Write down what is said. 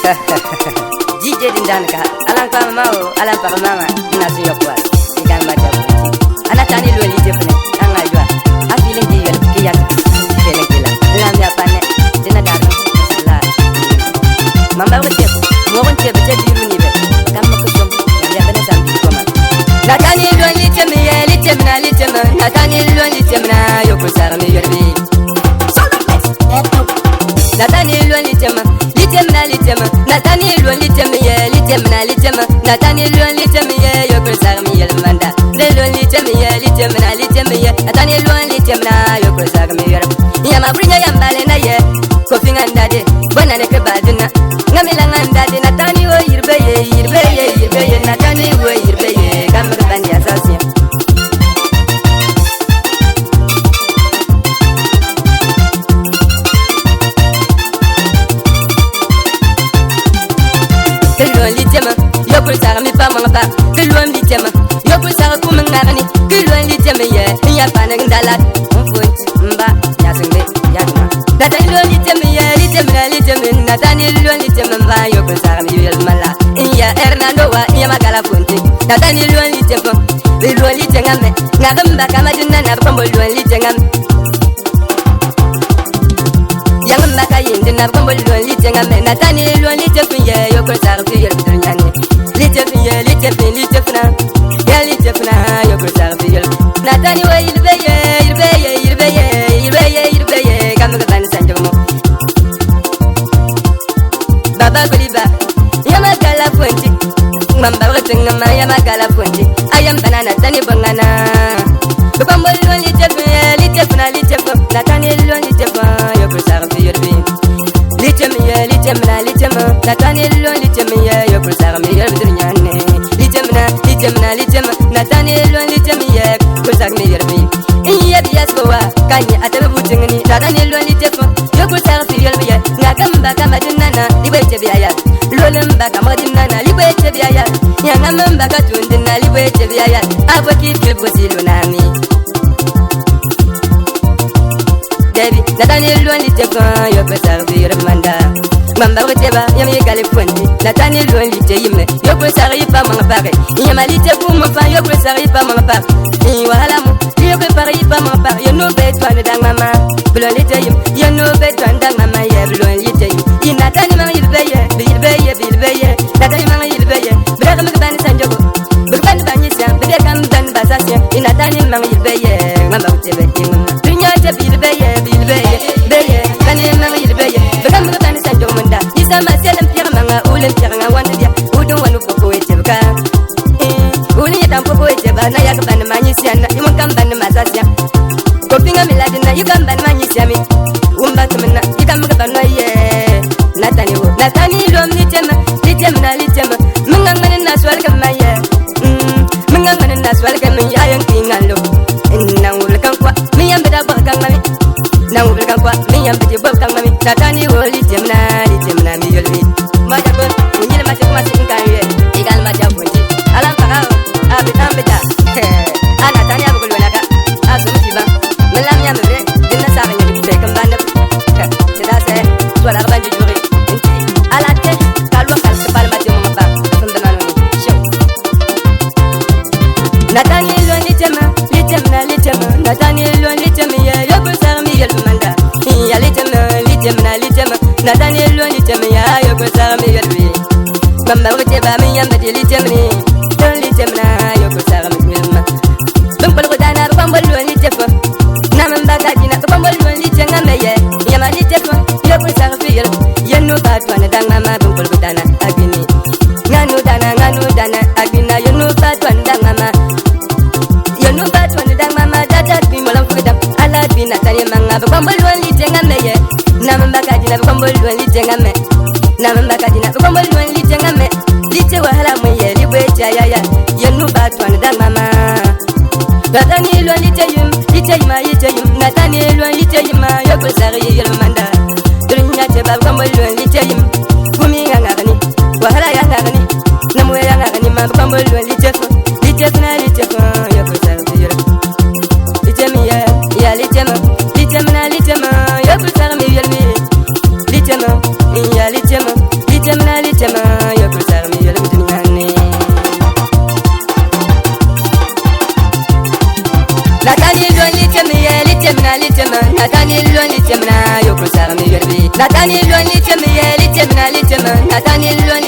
DJ Dindanka, alang pa mama, alang pa mama, nasu yokwas, ikan baca bunyi. Anak tani lu li jepne, anga jua. Apiling dia kiyak, kiyak gila. Lam ya pane, dina daru, sala. Mamba wajib, mau wajib jadi biru ni be. Kamu kusum, yang dia benda sambil koma. Natani lu li jemna, natani lu li jemna, yokusar mi yerbi. Natani lu li jemna. Natani luan litemiye Natani luan litemiye yokul sarmi yel manda le luan litemiye Natani luan litemna yokul sarmi yel yama brinya yambale na ye kofi ngandade bona ne ke badina ngamila ngandade Natani wo yirbeye Natani wo yirbeye kamar bandi asasi Yokul sara mi pa manga pa Kilwan li tema Yokul sara ku mengani Kilwan li tema ye Nya pa nang dalat Mfunt mba Nyasungbe Yakma Nata ilwan li tema ye Li tema Nata ilwan li tema mba Yokul sara mi yel mala Nya Hernando wa Nya magala funti Nata ilwan li tema Ilwan li tema me Ngagamba kama juna na Bambo ilwan li tema Yang mbaka yindi na Bambo ilwan li tema me Nata ilwan li tema ye Yokul sara fi yel dunyani Litefna, ya litefna, yokul sarfi yel. Natani wa yirbeye, kamu ketan sanjomo. Baba kuliba, yama kala punti, mamba watenga ma yama kala punti. Ayam banana tani bangana. Bambol luan litefna, natani luan litefna, yokul sarfi yelbi. Litemna, natani luan yokul sarfi yelbi dunyane. Natani luan litemiye Kuzak mi yermi Iya biaskowa Kanya atabe butengni Natani luan litefo Yokul sarfi yelmiye Ngakamba kama dinana Libweche biaya Lolemba kama dinana Libweche biaya Nyangamamba katundina Libweche biaya Abo kifil bwesilu nami Debi Natani luan litefo Yokul sarfi yelmanda Mamba weteba yami gale fundi Natani luan liteyime Yokul sarfi pa mga pare Yama litefu mfa yokul sarfi pa mga pare Wahala mu Yokul pare pa mga pare Yono betwan dang mama Blon liteyim Yono betwan dang mama Ye blon liteyim Natani mga yilbeye Natani mga yilbeye Bidaka mkabani sanjogo Bukbani banyi siya Bidaka mbani basasya Natani mga yilbeye Mamba weteba yingama Dunya tebi yilbeye Kani mga yilbeye Bidaka mkabani sanjogo munda Isama selam piyaka mga ulen piyaka nga wanda diya Udung wanu poko wetebka Uli yetan poko weteba Na yaka bani manyi siyana Imun kambani masasya Kopinga miladina Yukambani manyi siyami Umba tumina Yika mkabani ye Natani luam litema Mengangani naswal kama ye Mengangani naswal kama ye Ayang tingalo Nang ulkan kwa Miyam beda bakang mami Nang ulkan kwa Miyam beda bakang mami Natani wo litemna mi yolmi Maja bon Unyile maja kumasi nkanye Igal maja bunji Alam pakao Abitam beda Natani abukul wanaka Asum siba Melam ya mbre Dina sa kanya dikite kembanda Seda se Suara banji juri Alate kalwa kal sepal mati mamba sundananu ni show Natani luan litema Natani luan litema ya yokul sarmi yel manda ya litema Natani luan litema ya yokul sarmi yel bi mamba weteba mi yamba di litemni don litemna yokul sarmi yel ma bambal godana bambal luan litema namamba gadina bambal luan litema meye yama litema yokul sarmi yel yenu batwana dang mama bambal godana agini nganu dana agina yenu batwana dang mama dada bi molam fudam ala bi natani manga bambal luan litema meye namamba gadina bambal luan litema me namamba gadina bambal luan litema me lite wahala moye libwecha ya yenu batwana dang mama Natani luan liteyim Natani luan liteyim yokul sari yel manda Dunya teba bambal luan liteyim Gumi ngangani wahala ya ngani Namu ya ngani ma bambal luan litefna yokul sari yel Litemiye ya litema yokul sari yel mi Litema ya litema Natani lon litemye litemna litema Natani lon litemna yoko sarmi yerbi Natani lon litemye litemna litema Natani lon